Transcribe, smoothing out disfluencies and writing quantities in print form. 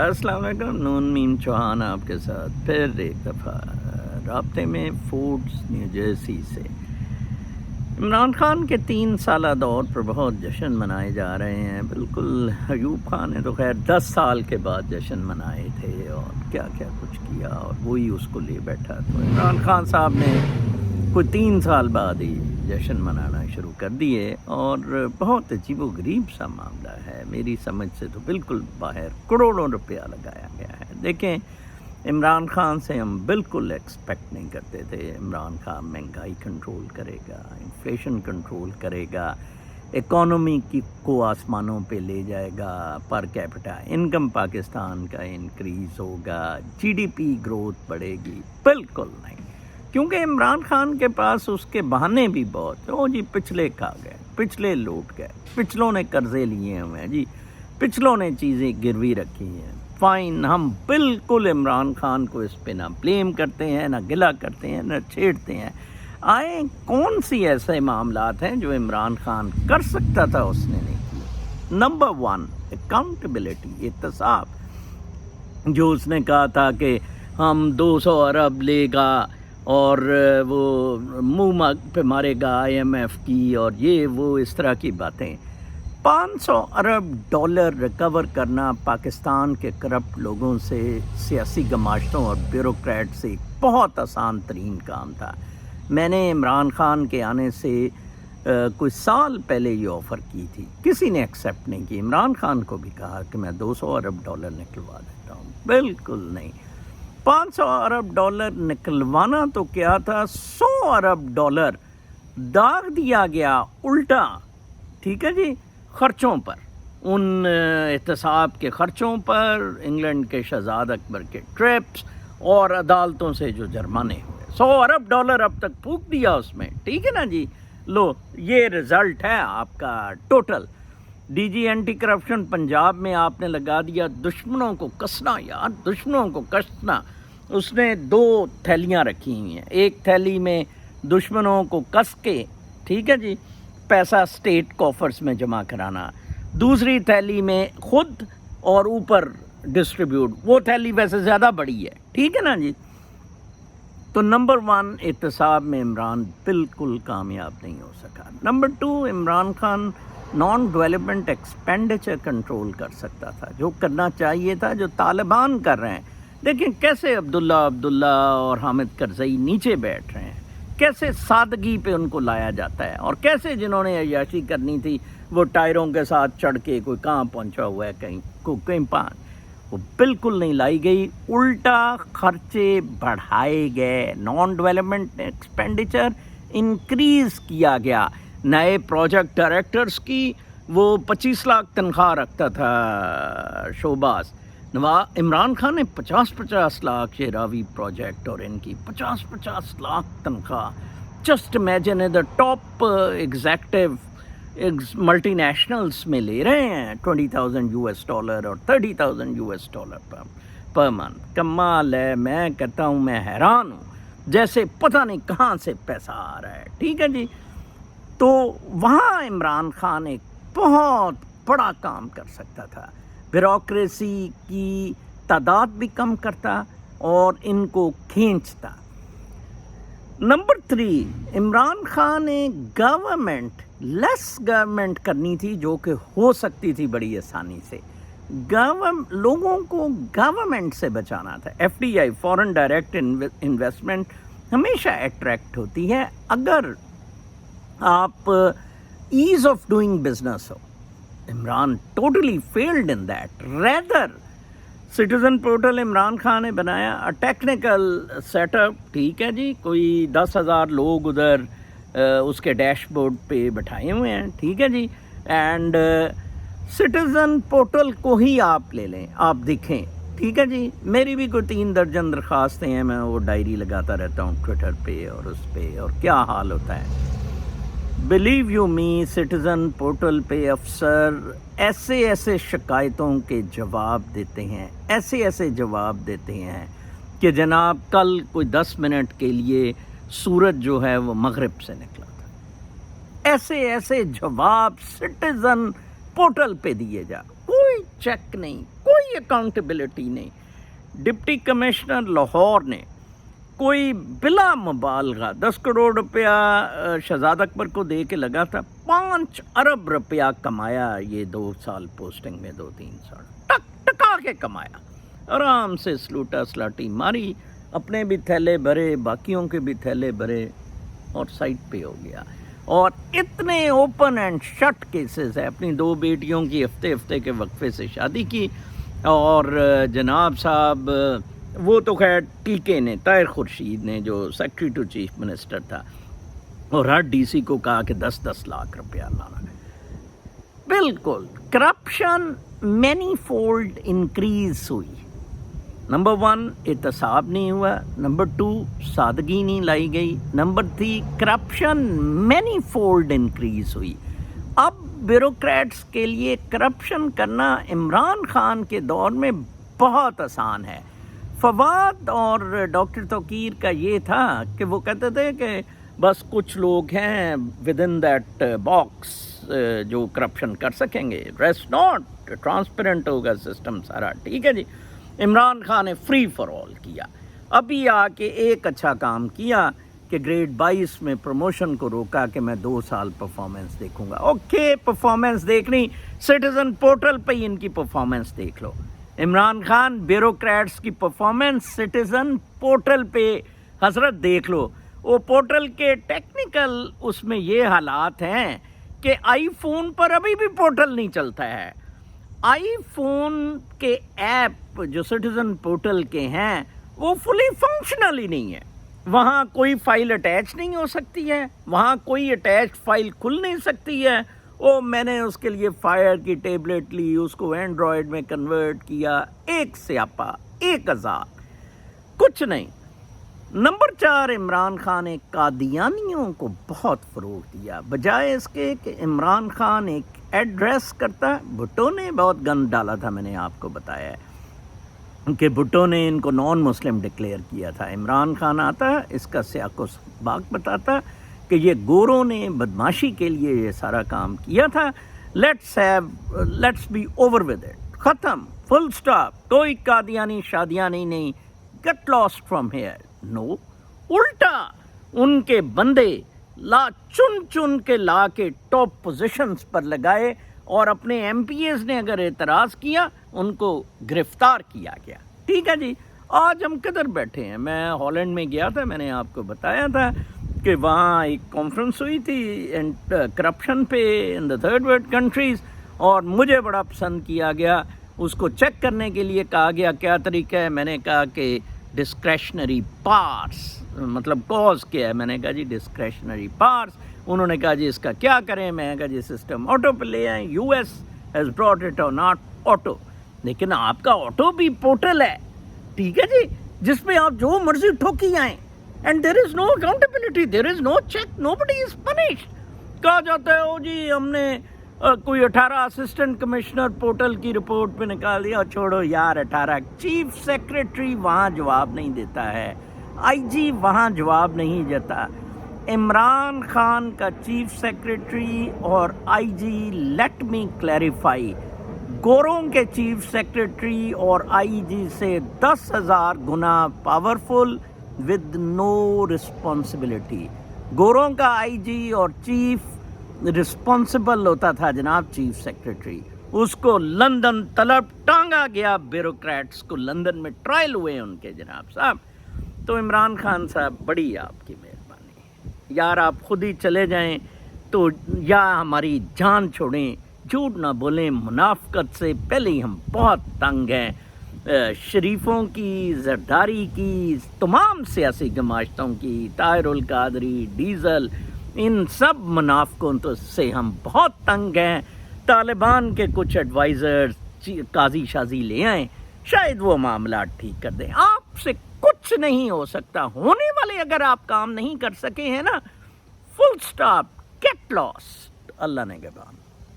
अस्सलाम वालेकुम। नून मीम चौहान आपके साथ फिर एक दफ़ा राब्ते में फूड्स न्यू जर्सी से। इमरान खान के 3 साला दौर पर बहुत जश्न मनाए जा रहे हैं। बिल्कुल अयूब खान ने तो खैर 10 साल के बाद जश्न मनाए थे और क्या क्या कुछ किया और वही उसको ले बैठा। तो इमरान खान साहब ने कोई 3 साल बाद ही जश्न मनाना शुरू कर दिए और बहुत अजीबोगरीब सा मामला है। मेरी समझ से तो बिल्कुल बाहर करोड़ों रुपया लगाया गया है। देखें, इमरान खान से हम बिल्कुल एक्सपेक्ट नहीं करते थे। इमरान खान महंगाई कंट्रोल करेगा, इन्फ्लेशन कंट्रोल करेगा, इकोनॉमी को आसमानों पे ले जाएगा, पर कैपिटा इनकम पाकिस्तान का इंक्रीज़ होगा, जीडीपी ग्रोथ बढ़ेगी। बिल्कुल नहीं, क्योंकि इमरान खान के पास उसके बहाने भी बहुत है। ओ जी, पिछले खा गए, पिछले लूट गए, पिछलों ने कर्जे लिए हुए हैं जी, पिछलों ने चीज़ें गिरवी रखी हैं। फ़ाइन, हम बिल्कुल इमरान खान को इस पे ना ब्लेम करते हैं, ना गिला करते हैं, ना छेड़ते हैं। आए कौन सी ऐसे मामलात हैं जो इमरान खान कर सकता था उसने नहीं किया। नंबर 1, अकाउंटेबिलिटी, एहतसाब। जो उसने कहा था कि हम 200 अरब लेगा और वो मुंह पे मारेगा IMF की और ये वो इस तरह की बातें। 500 अरब डॉलर रिकवर करना पाकिस्तान के करप्ट लोगों से, सियासी गमाश्तों और ब्यूरोक्रेट से बहुत आसान तरीन काम था। मैंने इमरान खान के आने से कुछ साल पहले ये ऑफ़र की थी, किसी ने एक्सेप्ट नहीं की। इमरान खान को भी कहा कि मैं 200 अरब डॉलर निकलवा देता हूँ। बिल्कुल नहीं। 500 अरब डॉलर निकलवाना तो क्या था, 100 अरब डॉलर दाग दिया गया उल्टा, ठीक है जी, ख़र्चों पर, उन एहतसाब के ख़र्चों पर, इंग्लैंड के शहज़ाद अकबर के ट्रिप्स और अदालतों से जो जुर्माने हुए। 100 अरब डॉलर अब तक फूंक दिया उसमें, ठीक है ना जी। लो, ये रिज़ल्ट है आपका total. DG anti corruption Punjab में आपने लगा दिया दुश्मनों को कसना, यार दुश्मनों को कसना। उसने 2 थैलियाँ रखी हुई हैं। एक थैली में दुश्मनों को कस के, ठीक है जी, पैसा स्टेट कॉफर्स में जमा कराना, दूसरी थैली में खुद और ऊपर डिस्ट्रीब्यूट। वो थैली वैसे ज़्यादा बड़ी है, ठीक है ना जी। तो नंबर 1, एहतसाब में इमरान बिल्कुल कामयाब नहीं हो सका। Number 2, Imran Khan non development expenditure control कर सकता था, जो करना चाहिए था, जो तालिबान कर रहे हैं। देखें कैसे अब्दुल्ला और हामिद करज़ई नीचे बैठ रहे हैं, कैसे सादगी पे उनको लाया जाता है, और कैसे जिन्होंने अय्याशी करनी थी वो टायरों के साथ चढ़ के कोई कहाँ पहुंचा हुआ है, कहीं पान, वो बिल्कुल नहीं लाई गई। उल्टा खर्चे बढ़ाए गए, नॉन डेवलपमेंट एक्सपेंडिचर इंक्रीज़ किया गया। नए प्रोजेक्ट डायरेक्टर्स की वो 25 लाख तनख्वाह रखता था शोबाज, इमरान खान ने 50-50 लाख शेरावी प्रोजेक्ट और इनकी 50-50 लाख तनख्वाह। Just imagine, the top executive multinationals में ले रहे हैं $20,000 और $30,000 पर मंथ। कमाल है, मैं कहता हूँ, मैं हैरान हूँ, जैसे पता नहीं कहाँ से पैसा आ रहा है, ठीक है जी। तो वहाँ इमरान खान एक बहुत बड़ा काम कर सकता था। ब्यूरोक्रेसी की तादाद भी कम करता और इनको खींचता। नंबर 3, इमरान खान ने लेस गवर्नमेंट करनी थी, जो कि हो सकती थी बड़ी आसानी से। लोगों को गवर्नमेंट से बचाना था। FDI, फॉरेन डायरेक्ट इन्वेस्टमेंट, हमेशा अट्रैक्ट होती है अगर आप ईज ऑफ डूइंग बिजनेस हो। Imran totally failed in that. Rather citizen portal Imran Khan ने बनाया, टेक्निकल सेटअप, ठीक है जी, कोई 10,000 लोग उधर उसके डैशबोर्ड पे बैठाए हुए हैं, ठीक है जी। एंड सिटीजन पोर्टल को ही आप ले लें, आप दिखें, ठीक है जी। मेरी भी कोई 3 दर्जन दरख्वास्तें हैं, मैं वो डायरी लगाता रहता हूँ ट्विटर पे और उस पे, और क्या हाल होता है। Believe you me, citizen portal पे अफसर ऐसे शिकायतों के जवाब देते हैं, ऐसे जवाब देते हैं कि जनाब कल कोई 10 मिनट के लिए सूरज जो है वो मगरिब से निकला था। ऐसे जवाब सिटीज़न पोर्टल पे दिए जा, कोई चेक नहीं, کوئی اکاؤنٹیبلٹی نہیں. ڈپٹی کمشنر لاہور نے کوئی بلا مبالغہ 10 کروڑ روپیہ شہزاد اکبر کو دے کے لگا تھا. 5 ارب روپیہ کمایا یہ 2 سال پوسٹنگ میں, 2-3 سال ٹک ٹکا کے کمایا. آرام سے سلوٹا سلاٹی ماری, اپنے بھی تھیلے بھرے, باقیوں کے بھی تھیلے بھرے, اور سائٹ پہ ہو گیا. اور اتنے اوپن اینڈ شٹ کیسز ہے. اپنی 2 بیٹیوں کی ہفتے کے وقفے سے شادی کی, اور جناب صاحب وہ تو خیر ٹیکے نے, طاہر خورشید نے, جو سیکرٹری ٹو چیف منسٹر تھا, اور ہر ڈی سی کو کہا کہ 10-10 لاکھ روپیہ لانا. بالکل کرپشن مینی فولڈ انکریز ہوئی. نمبر 1 احتساب نہیں ہوا, نمبر 2 سادگی نہیں لائی گئی, number 3 corruption many fold increase ہوئی. اب بیوروکریٹس کے لیے کرپشن کرنا عمران خان کے دور میں بہت آسان ہے. فواد اور ڈاکٹر توقیر کا یہ تھا کہ وہ کہتے تھے کہ بس کچھ لوگ ہیں ود ان دیٹ باکس جو کرپشن کر سکیں گے, ریسٹ ناٹ, ٹرانسپیرنٹ ہوگا سسٹم سارا. ٹھیک ہے جی. عمران خان نے فری فار آل کیا. ابھی آ کے ایک اچھا کام کیا کہ گریڈ 22 میں پروموشن کو روکا کہ میں 2 سال پرفارمنس دیکھوں گا. اوکے, پرفارمنس دیکھنی, سٹیزن پورٹل پہ ہی ان کی پرفارمنس دیکھ لو. عمران خان بیوروکریٹس کی پرفارمنس سٹیزن پورٹل پہ حضرت دیکھ لو. وہ پورٹل کے ٹیکنیکل اس میں یہ حالات ہیں کہ آئی فون پر ابھی بھی پورٹل نہیں چلتا ہے. آئی فون کے ایپ جو سٹیزن پورٹل کے ہیں وہ فلی فنکشنل ہی نہیں ہے. وہاں کوئی فائل اٹیچ نہیں ہو سکتی ہے, وہاں کوئی اٹیچ فائل کھل نہیں سکتی ہے. میں نے اس کے لیے فائر کی ٹیبلٹ لی, اس کو اینڈرائڈ میں کنورٹ کیا, ایک سیاپا, 1000, کچھ نہیں. نمبر 4 عمران خان نے قادیانیوں کو بہت فروغ دیا. بجائے اس کے کہ عمران خان ایک ایڈریس کرتا, بھٹو نے بہت گند ڈالا تھا, میں نے آپ کو بتایا ہے کہ بھٹو نے ان کو نان مسلم ڈکلیئر کیا تھا. عمران خان آتا, اس کا سیاق و سباق بتاتا کہ یہ گوروں نے بدماشی کے لیے یہ سارا کام کیا تھا. Let's be over with it, ختم, فل سٹاپ, کوئی قادیانی شادیانی نہیں, get lost from here. No, الٹا ان کے بندے چن کے لا کے ٹاپ پوزیشنز پر لگائے, اور اپنے ایم پی ایز نے اگر اعتراض کیا ان کو گرفتار کیا گیا. ٹھیک ہے جی. آج ہم کدھر بیٹھے ہیں؟ میں ہالینڈ میں گیا تھا, میں نے آپ کو بتایا تھا کہ وہاں ایک کانفرنس ہوئی تھی کرپشن پہ ان دا تھرڈ ورلڈ کنٹریز, اور مجھے بڑا پسند کیا گیا. اس کو چیک کرنے کے لیے کہا گیا کیا طریقہ ہے. میں نے کہا کہ ڈسکریشنری پارس, مطلب کاز کیا ہے. میں نے کہا جی ڈسکریشنری پارس. انہوں نے کہا جی اس کا کیا کریں. میں نے کہا جی سسٹم آٹو پہ لے آئیں, U S has brought it اور ناٹ آٹو. لیکن آپ کا آٹو بھی پورٹل ہے, ٹھیک ہے جی, جس پہ آپ جو مرضی ٹھوکی آئیں, and there is no accountability, there is no check, nobody is punished. کہا جاتا ہے او جی ہم نے کوئی 18 اسسٹنٹ کمشنر پورٹل کی رپورٹ پہ نکال دیا. چھوڑو یار, 18 چیف سیکریٹری وہاں جواب نہیں دیتا ہے, آئی جی وہاں جواب نہیں دیتا. عمران خان کا چیف سیکریٹری اور آئی جی, لیٹ می کلیریفائی, گوروں کے چیف سیکریٹری اور آئی جی سے 10,000 گنا پاورفل ود نو رسپانسبلٹی. گوروں کا آئی جی اور چیف رسپانسبل ہوتا تھا جناب چیف سیکریٹری, اس کو لندن طلب ٹانگا گیا. بیوروکریٹس کو لندن میں ٹرائل ہوئے ان کے جناب صاحب. تو عمران خان صاحب بڑی آپ کی مہربانی, یار آپ خود ہی چلے جائیں تو یا ہماری جان چھوڑیں, جھوٹ نہ بولیں. منافقت سے پہلے ہی ہم بہت تنگ ہیں. شریفوں کی, زرداری کی, تمام سیاسی گماشتوں کی, طاہر القادری, ڈیزل, ان سب منافقوں سے ہم بہت تنگ ہیں. طالبان کے کچھ ایڈوائزرز قاضی شازی لے آئیں, شاید وہ معاملات ٹھیک کر دیں. آپ سے کچھ نہیں ہو سکتا. ہونے والے اگر آپ کام نہیں کر سکے ہیں نا, فل سٹاپ, گیٹ لاسٹ. اللہ نے نگہبان.